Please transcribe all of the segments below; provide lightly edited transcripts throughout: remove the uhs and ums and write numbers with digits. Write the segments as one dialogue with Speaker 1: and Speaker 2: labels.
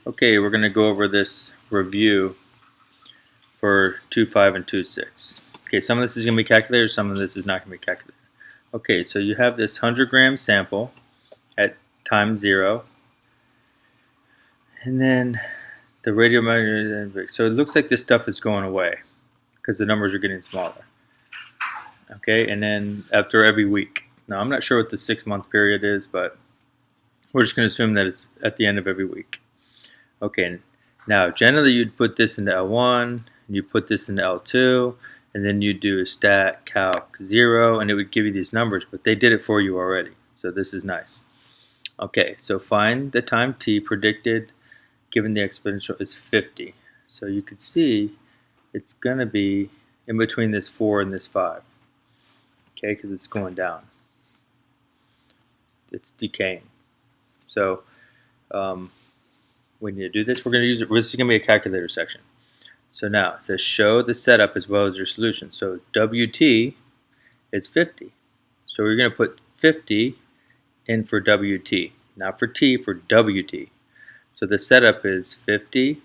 Speaker 1: Okay, we're going to go over this review for 2.5 and 2.6. Okay, some of this is going to be calculated, some of this is not going to be calculated. Okay, so you have this 100-gram sample at time 0, and then the radiometric. So it looks like this stuff is going away because the numbers are getting smaller. Okay, and then after every week. Now, I'm not sure what the 6-month period is, but we're just going to assume that it's at the end of every week. Okay, now generally you'd put this into L1, and you put this into L2, and then you do a stat calc 0, and it would give you these numbers, but they did it for you already, so this is nice. Okay, so find the time t predicted given the exponential is 50. So you could see it's going to be in between this 4 and this 5, okay, because it's going down. It's decaying. So we need to do this. We're going to use it. This is going to be a calculator section. So now it says show the setup as well as your solution. So WT is 50. So we're going to put 50 in for WT, not for T, for WT. So the setup is 50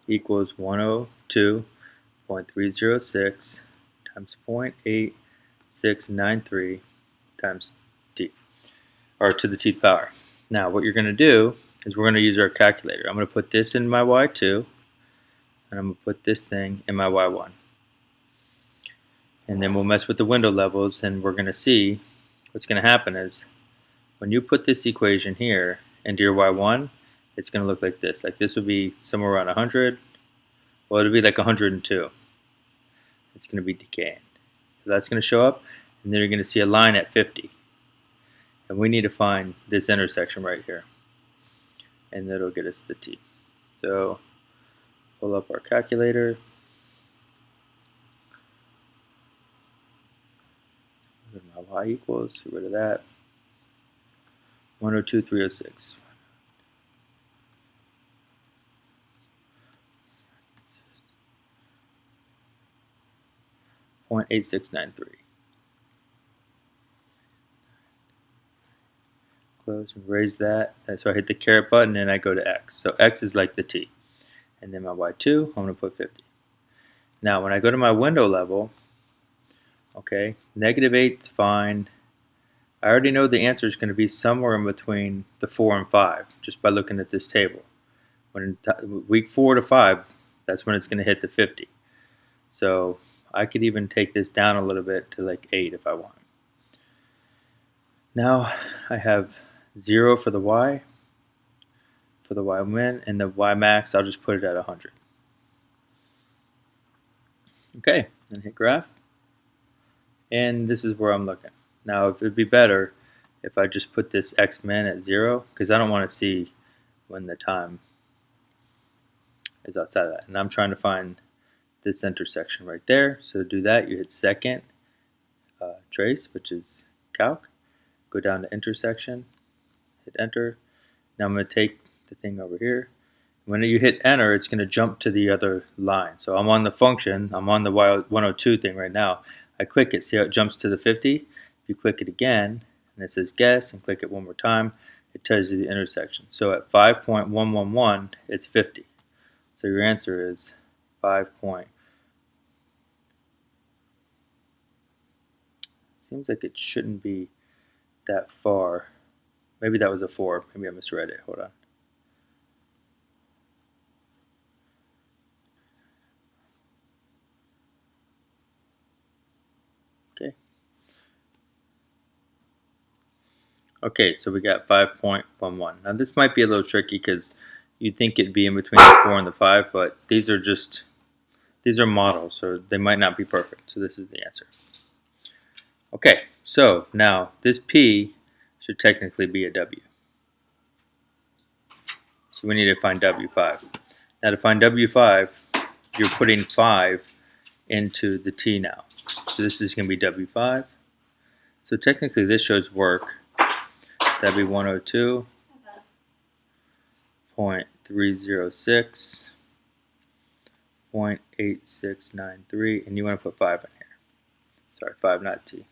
Speaker 1: equals 102.306 times 0.8693 times T, or to the Tth power. Now what you're going to do is we're going to use our calculator. I'm going to put this in my Y2, and I'm going to put this thing in my Y1. And then we'll mess with the window levels, and we're going to see what's going to happen is when you put this equation here into your Y1, it's going to look like this. Like this would be somewhere around 100. Well, it'll be like 102. It's going to be decaying. So that's going to show up, and then you're going to see a line at 50. And we need to find this intersection right here. And that'll get us the T. So pull up our calculator. My Y equals, get rid of that. 102.306. 0.8693. Close and raise that. So I hit the caret button and I go to X. So X is like the T. And then my Y2, I'm going to put 50. Now when I go to my window level, okay, -8 is fine. I already know the answer is going to be somewhere in between the 4 and 5 just by looking at this table. When week 4 to 5, that's when it's going to hit the 50. So I could even take this down a little bit to like 8 if I want. Now I have 0 for the Y min, and the Y max, I'll just put it at 100. Okay, and hit graph. And this is where I'm looking. Now if it'd be better if I just put this X min at 0, because I don't want to see when the time is outside of that. And I'm trying to find this intersection right there. So to do that, you hit second trace, which is calc. Go down to intersection, hit enter. Now I'm going to take the thing over here. When you hit enter, it's going to jump to the other line. So I'm on the function, I'm on the Y102 thing right now. I click it, see how it jumps to the 50? If you click it again, and it says guess, and click it one more time, it tells you the intersection. So at 5.111, it's 50. So your answer is 5. Seems like it shouldn't be that far. Maybe that was a 4. Maybe I misread it. Hold on. Okay. Okay, so we got 5.11. Now this might be a little tricky because you'd think it'd be in between the 4 and the 5, but these are models, so they might not be perfect. So this is the answer. Okay, so now this P should technically be a W. So we need to find W5. Now to find W5, you're putting 5 into the T now. So this is going to be W5. So technically this shows work. That'd be 102.306, 0.8693, and you want to put 5 in here. Sorry, 5, not T.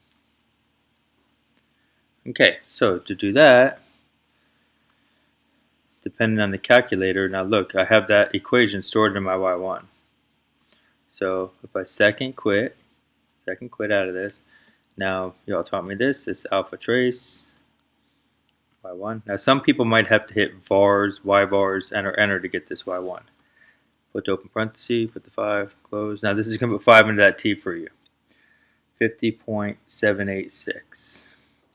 Speaker 1: Okay, so to do that, depending on the calculator. Now look, I have that equation stored in my y1. So if I second quit out of this, now y'all taught me this, it's alpha trace, y1. Now some people might have to hit vars, y vars, enter to get this y1. Put the open parenthesis, put the 5, close. Now this is going to put 5 into that t for you. 50.786.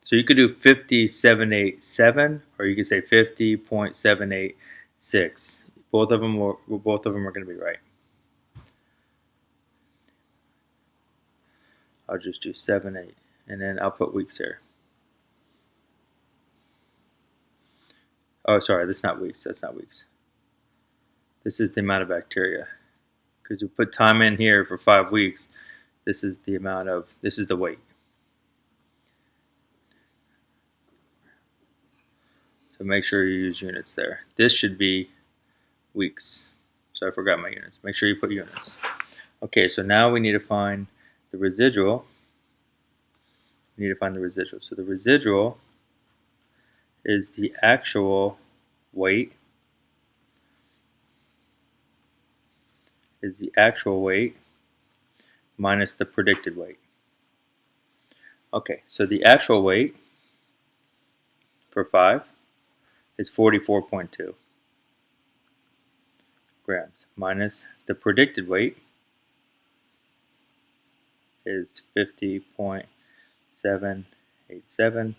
Speaker 1: So you could do 50.787, or you could say 50.786. Both of them are going to be right. I'll just do 7, 8, and then I'll put weeks here. Oh, sorry, that's not weeks. That's not weeks. This is the amount of bacteria. Because you put time in here for 5 weeks, this is the amount of, this is the weight. So make sure you use units there. This should be weeks. So I forgot my units. Make sure you put units. Okay, so now we need to find the residual. We need to find the residual. So the residual is the actual weight. Minus the predicted weight. Okay, so the actual weight for 5 is 44.2 grams, minus the predicted weight is 50.787.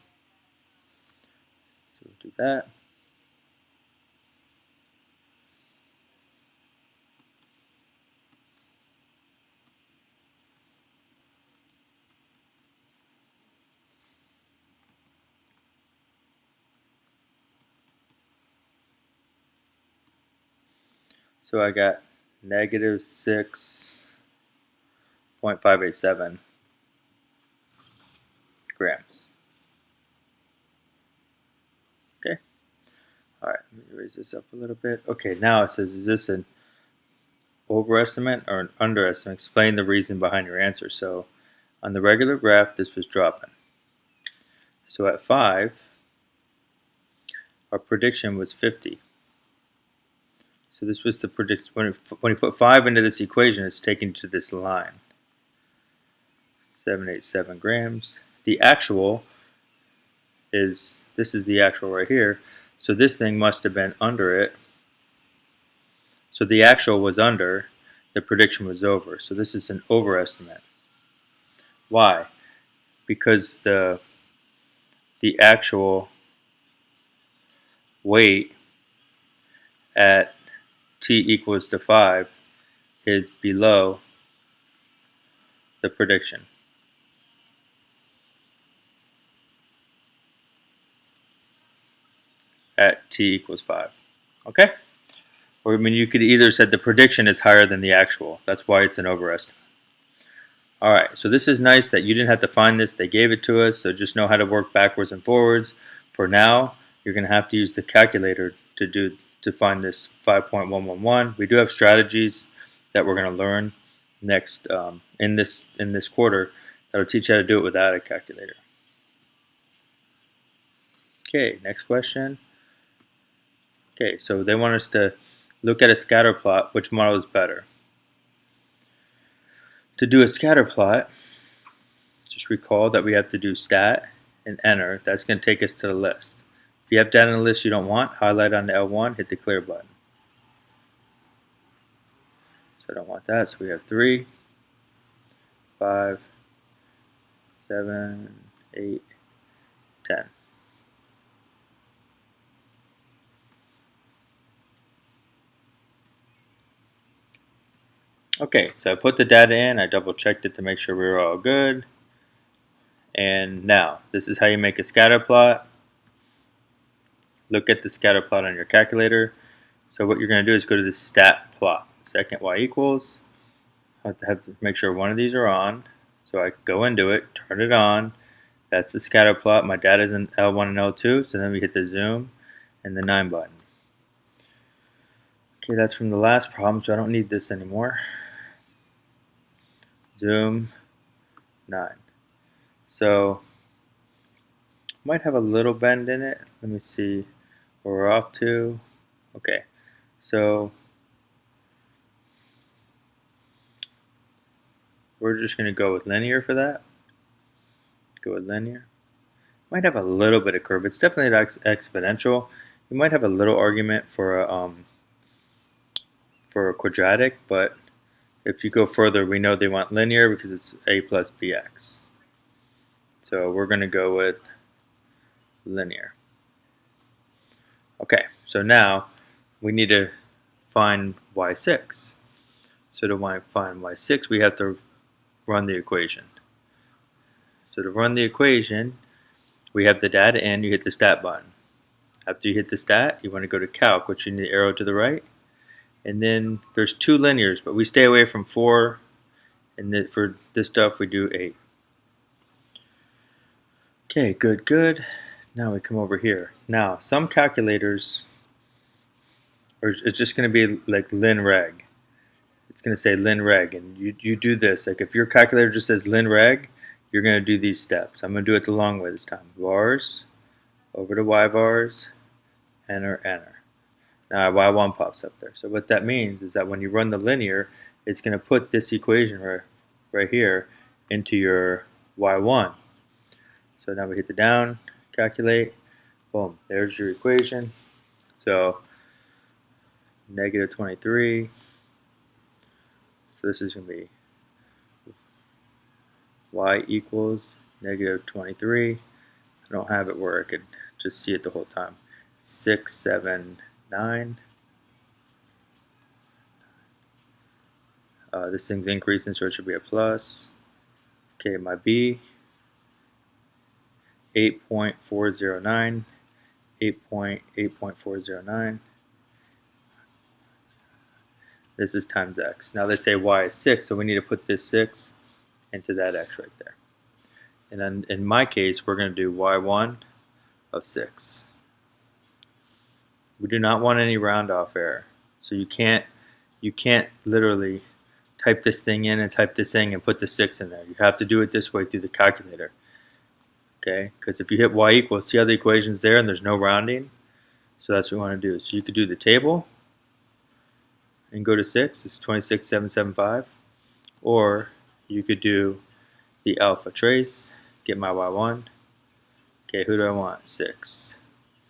Speaker 1: So we'll do that. So I got negative 6.587 grams. Okay. All right, let me raise this up a little bit. Okay, now it says, is this an overestimate or an underestimate? Explain the reason behind your answer. So on the regular graph, this was dropping. So at 5, our prediction was 50. So this was the prediction. When you put 5 into this equation, it's taken to this line. 787 grams. The actual is, this is the actual right here. So this thing must have been under it. So the actual was under, the prediction was over. So this is an overestimate. Why? Because the actual weight at t equals to 5 is below the prediction. At t equals 5. Okay? Or I mean, you could either said the prediction is higher than the actual. That's why it's an overestimate. Alright, so this is nice that you didn't have to find this. They gave it to us, so just know how to work backwards and forwards. For now, you're going to have to use the calculator to find this 5.111. We do have strategies that we're going to learn next in this quarter that'll teach you how to do it without a calculator. Okay, next question. Okay, so they want us to look at a scatter plot. Which model is better? To do a scatter plot, just recall that we have to do stat and enter. That's going to take us to the list. If you have data in the list you don't want, highlight on the L1, hit the clear button. So I don't want that, so we have 3, 5, 7, 8, 10. Okay, so I put the data in, I double checked it to make sure we were all good. And now, this is how you make a scatter plot. Look at the scatter plot on your calculator. So what you're going to do is go to the stat plot. Second y equals. I have to make sure one of these are on. So I go into it, turn it on. That's the scatter plot. My data is in L1 and L2. So then we hit the zoom and the 9 button. Okay, that's from the last problem, so I don't need this anymore. Zoom 9. So might have a little bend in it. Let me see where we're off to. Okay, so we're just going to go with linear for that. Go with linear. Might have a little bit of curve. It's definitely exponential. You might have a little argument for a quadratic, but if you go further, we know they want linear because it's a plus bx. So we're going to go with linear. Okay, so now we need to find y6. So to find y6, we have to run the equation. So to run the equation, we have the data in, you hit the stat button. After you hit the stat, you want to go to calc, which you need the arrow to the right. And then there's 2 linears, but we stay away from 4. And for this stuff, we do 8. Okay, good. Now we come over here. Now, some calculators, it's just going to be like lin reg. It's going to say lin reg, and you do this. Like if your calculator just says lin reg, you're going to do these steps. I'm going to do it the long way this time. Vars, over to y vars, enter. Now y1 pops up there. So what that means is that when you run the linear, it's going to put this equation right here into your y1. So now we hit the down, calculate, boom, there's your equation. So negative 23. So this is going to be y equals negative 23. I don't have it where I could just see it the whole time. 6, 7, 9. This thing's increasing, so it should be a plus. Okay, my b, 8.409, 8.409. This is times x. Now they say y is 6, so we need to put this 6 into that x right there. And then in my case, we're going to do y1 of 6. We do not want any round off error. So you can't literally type this thing in and type this thing and put the 6 in there. You have to do it this way through the calculator. Okay? Because if you hit y equals, see how the equation's there and there's no rounding? So that's what we want to do. So you could do the table and go to 6. It's 26,775. Or you could do the alpha trace, get my y1. Okay, who do I want? 6.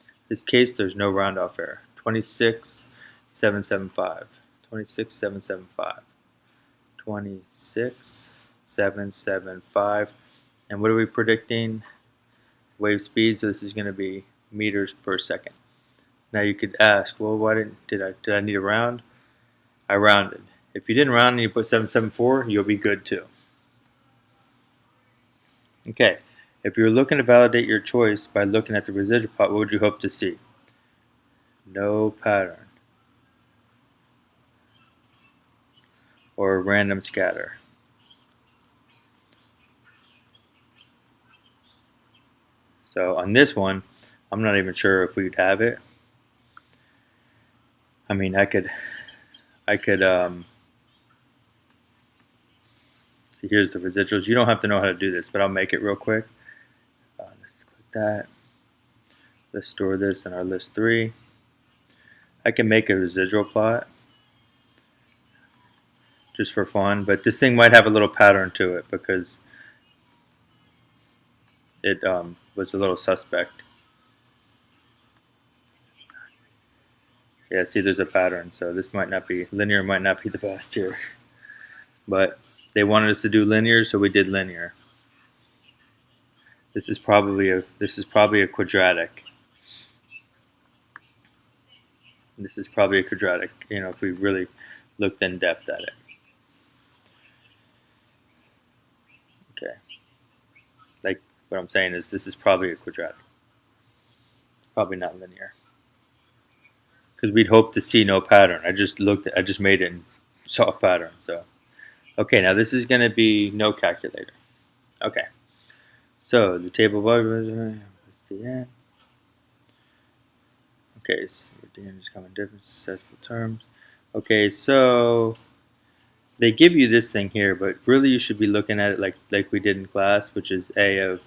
Speaker 1: In this case, there's no round off error. 26,775. 26,775. 26,775. And what are we predicting? Wave speed, so this is going to be meters per second. Now you could ask, well, why did I need a round? I rounded. If you didn't round and you put 774, you'll be good too. Okay, if you're looking to validate your choice by looking at the residual plot, what would you hope to see? No pattern. Or random scatter. So on this one, I'm not even sure if we'd have it. I mean, I could see, here's the residuals. You don't have to know how to do this, but I'll make it real quick. Let's click that. Let's store this in our list 3. I can make a residual plot just for fun, but this thing might have a little pattern to it because it was a little suspect. Yeah, see, there's a pattern, so this might not be linear, might not be the best here. But they wanted us to do linear, so we did linear. This is probably a quadratic. This is probably a quadratic, you know, if we really looked in depth at it. Okay. Like what I'm saying is this is probably a quadratic. Probably not linear. Because we'd hope to see no pattern. I just made it and saw a pattern. So, okay, now this is going to be no calculator. Okay, so the table was the end. Okay, so the end is common difference, successful terms. Okay, so they give you this thing here, but really you should be looking at it like we did in class, which is a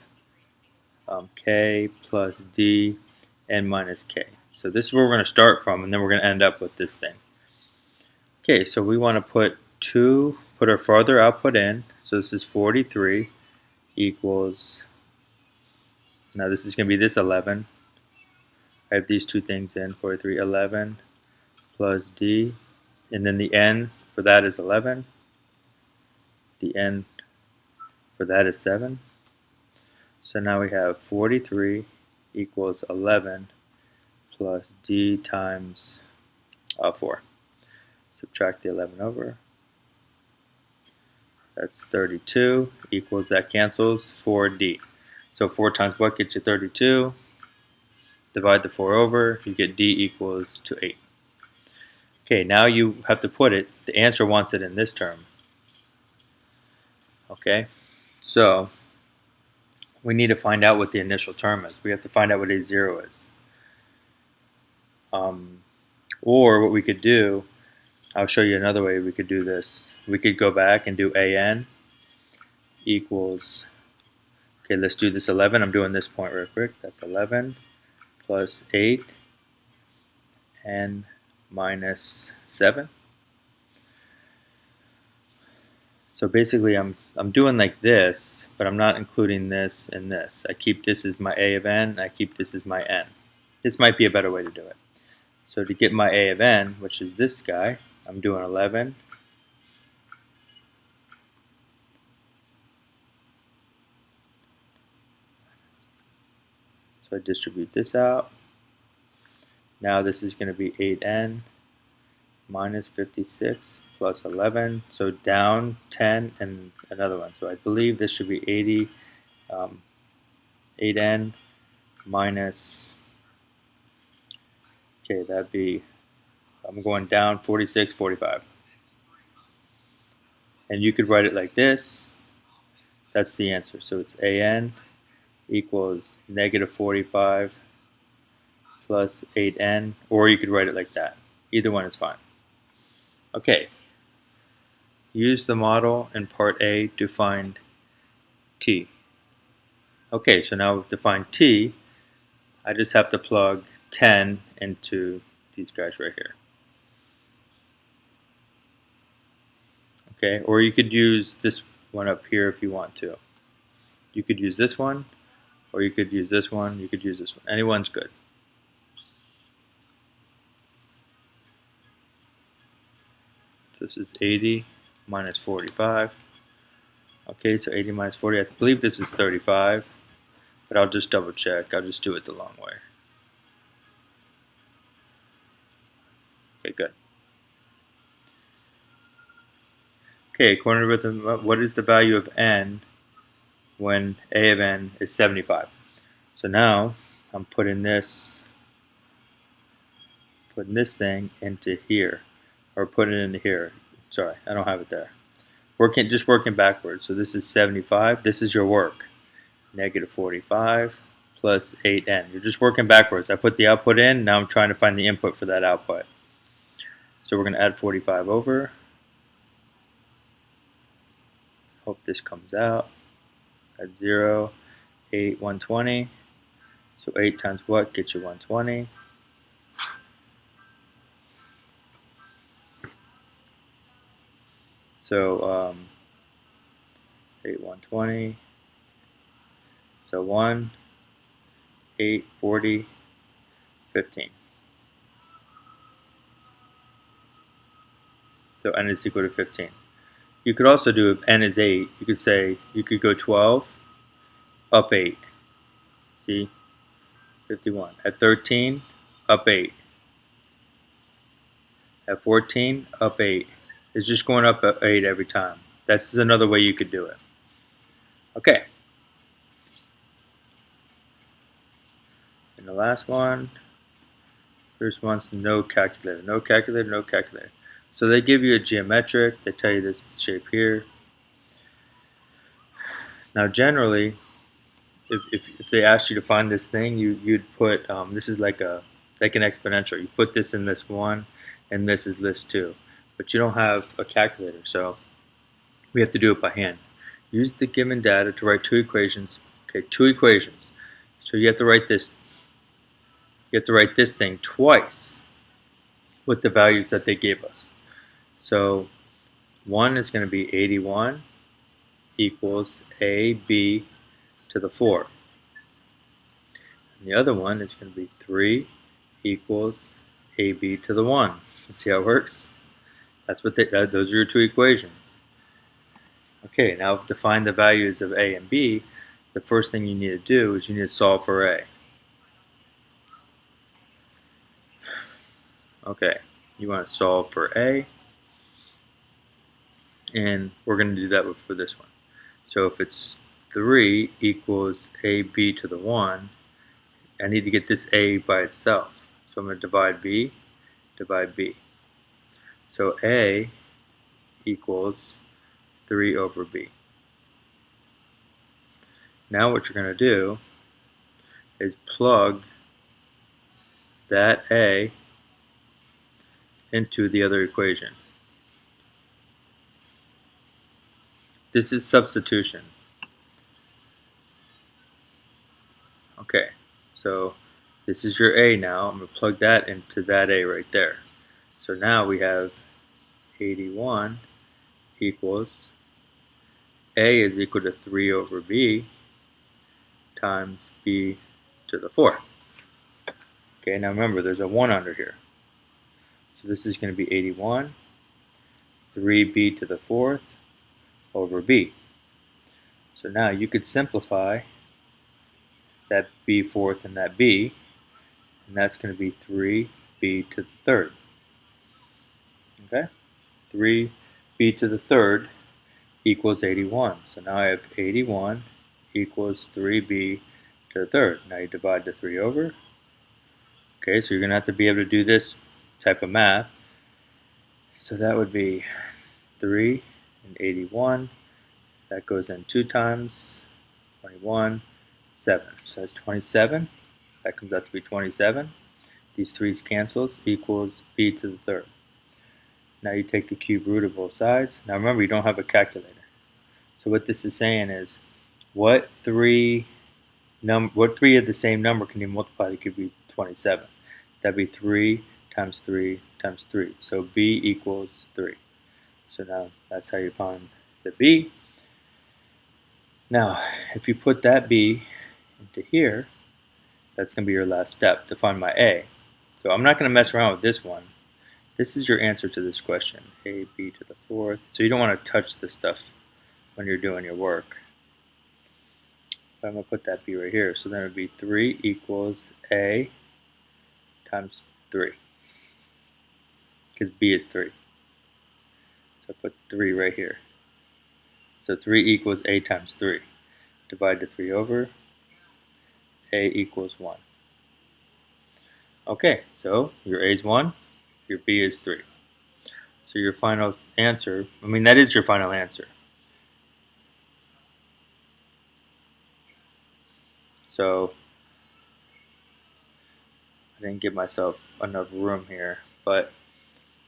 Speaker 1: of k plus d n minus k. So this is where we're going to start from, and then we're going to end up with this thing. Okay, so we want to put our farther output in. So this is 43 equals, now this is going to be this 11. I have these two things in, 43, 11 plus D, and then the N for that is 11. The N for that is 7. So now we have 43 equals 11 plus D times 4. Subtract the 11 over. That's 32 equals, that cancels, 4D. So 4 times what gets you 32? Divide the 4 over, you get D equals to 8. Okay, now you have to put it, the answer wants it in this term. Okay, so we need to find out what the initial term is. We have to find out what A0 is. Or what we could do, I'll show you another way we could do this. We could go back and do AN equals, okay, let's do this 11. I'm doing this point real quick. That's 11 plus 8 and minus 7. So basically I'm doing like this, but I'm not including this and this. I keep this as my A of N, I keep this as my N. This might be a better way to do it. So to get my A of N, which is this guy, I'm doing 11 so I distribute this out. Now this is going to be 8N minus 56 plus 11, so down 10 and another one. So I believe this should be 80, 8N minus, okay, that'd be, I'm going down 46, 45. And you could write it like this. That's the answer. So it's AN equals negative 45 plus 8N, or you could write it like that. Either one is fine. Okay. Use the model in part A to find T. Okay, so now to find T, I just have to plug 10 into these guys right here. Okay, or you could use this one up here if you want to. You could use this one, or you could use this one, you could use this one. Anyone's good. So this is 80 minus 45. Okay, so 80 minus 40, I believe this is 35, but I'll just double check. I'll just do it the long way. Okay, good. Okay, according to what is the value of N when A of N is 75? So now I'm putting this thing into here, or putting it into here. Sorry, I don't have it there. Just working backwards. So this is 75. This is your work. Negative 45 plus 8N. You're just working backwards. I put the output in. Now I'm trying to find the input for that output. So we're going to add 45 over. Hope this comes out. That's 0, 8, 120. So 8 times what gets you 120? So 8, 120. So 1, 8, 40, 15. So N is equal to 15. You could also do, if N is 8, you could say, you could go 12, up 8. See? 51. At 13, up 8. At 14, up 8. It's just going up 8 every time. That's another way you could do it. Okay. And the last one, first one's no calculator. No calculator, no calculator. So they give you a geometric, they tell you this shape here. Now generally, if they asked you to find this thing, you'd put, this is like an exponential. You put this in list 1, and this is list 2. But you don't have a calculator, so we have to do it by hand. Use the given data to write 2 equations. Okay, 2 equations. So you have to write this you have to write this thing twice with the values that they gave us. So 1 is going to be 81 equals AB to the 4. And the other one is going to be 3 equals AB to the 1. See how it works? Those are your two equations. Okay, now to find the values of A and B, the first thing you need to do is you need to solve for A. Okay, you want to solve for A, and we're going to do that for this one. So if it's 3 equals AB to the 1, I need to get this A by itself. So I'm going to divide B. So A equals 3 over B. Now what you're going to do is plug that A into the other equation. This is substitution. Okay, so this is your A now. I'm going to plug that into that A right there. So now we have 81 equals A is equal to 3 over B times B to the 4. Okay, now remember there's a 1 under here. So this is going to be 81, 3B to the 4th over B. So now you could simplify that B fourth and that B, and that's going to be 3B to the 3rd. Okay? 3B to the 3rd equals 81. So now I have 81 equals 3B to the 3rd. Now you divide the 3 over. Okay, so you're going to have to be able to do this type of math. So that would be 3 and 81. That goes in 2 times, 21, 7. So that's 27. That comes out to be 27. These 3's cancels, equals B to the 3rd. Now you take the cube root of both sides. Now remember, you don't have a calculator. So what this is saying is, what three of the same number can you multiply to give you 27? That'd be 3 times 3 times 3. So B equals 3. So now that's how you find the B. Now, if you put that B into here, that's going to be your last step to find my A. So I'm not going to mess around with this one. This is your answer to this question, AB to the 4th. So you don't want to touch this stuff when you're doing your work. But I'm going to put that B right here. So then it would be 3 equals A times 3. Because B is 3. So I put 3 right here. So 3 equals A times 3. Divide the 3 over. A equals 1. Okay, so your A is 1, your B is 3. So your final answer, that is your final answer. So I didn't give myself enough room here, but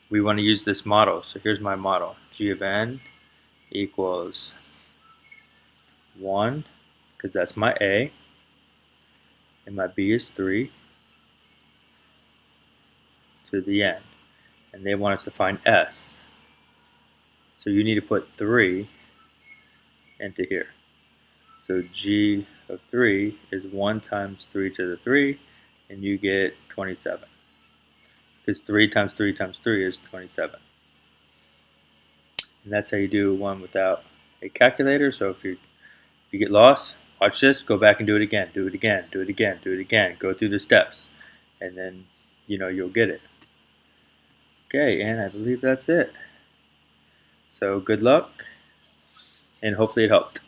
Speaker 1: we want to use this model. So here's my model. G of n equals 1, because that's my A, and my B is 3 to the n. And they want us to find S. So you need to put 3 into here. So G of 3 is 1 times 3 to the 3, and you get 27. Because 3 times 3 times 3 is 27. And that's how you do one without a calculator. So if you get lost, watch this, go back and do it again, do it again, do it again, do it again. Go through the steps, and then you'll get it. Okay, and I believe that's it. So good luck, and hopefully it helped.